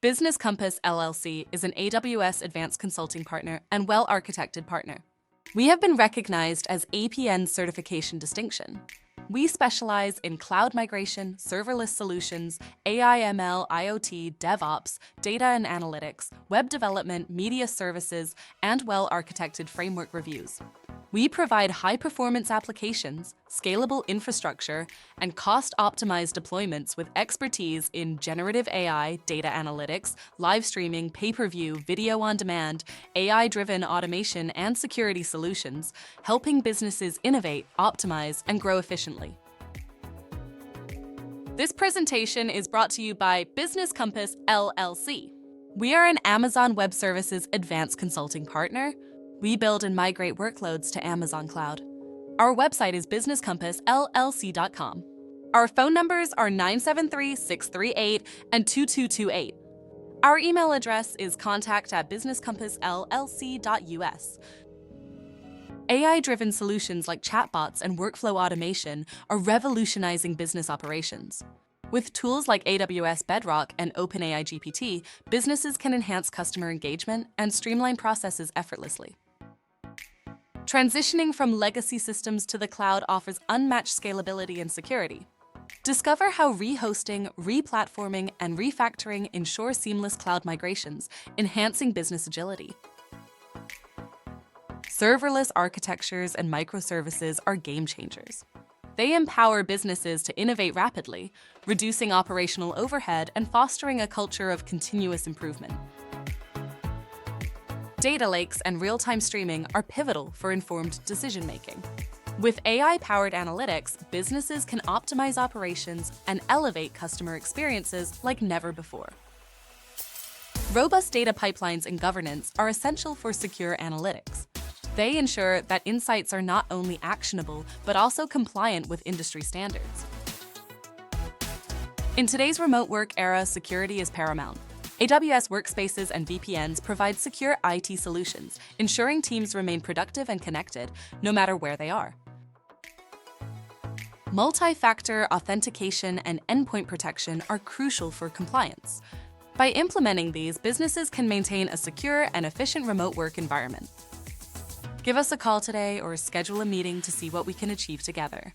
Business Compass LLC is an AWS advanced consulting partner and well-architected partner. We have been recognized as APN certification distinction. We specialize in cloud migration, serverless solutions, AI ML, IoT, DevOps, data and analytics, web development, media services, and well-architected framework reviews. We provide high-performance applications, scalable infrastructure, and cost-optimized deployments with expertise in generative AI, data analytics, live streaming, pay-per-view, video on demand, AI-driven automation, and security solutions, helping businesses innovate, optimize, and grow efficiently. This presentation is brought to you by Business Compass LLC. We are an Amazon Web Services advanced consulting partner. We build and migrate workloads to Amazon Cloud. Our website is businesscompassllc.com. Our phone numbers are 973-638 and 2228. Our email address is contact@businesscompassllc.us. AI-driven solutions like chatbots and workflow automation are revolutionizing business operations. With tools like AWS Bedrock and OpenAI GPT, businesses can enhance customer engagement and streamline processes effortlessly. Transitioning from legacy systems to the cloud offers unmatched scalability and security. Discover how rehosting, replatforming, and refactoring ensure seamless cloud migrations, enhancing business agility. Serverless architectures and microservices are game changers. They empower businesses to innovate rapidly, reducing operational overhead and fostering a culture of continuous improvement. Data lakes and real-time streaming are pivotal for informed decision-making. With AI-powered analytics, businesses can optimize operations and elevate customer experiences like never before. Robust data pipelines and governance are essential for secure analytics. They ensure that insights are not only actionable, but also compliant with industry standards. In today's remote work era, security is paramount. AWS workspaces and VPNs provide secure IT solutions, ensuring teams remain productive and connected, no matter where they are. Multi-factor authentication and endpoint protection are crucial for compliance. By implementing these, businesses can maintain a secure and efficient remote work environment. Give us a call today or schedule a meeting to see what we can achieve together.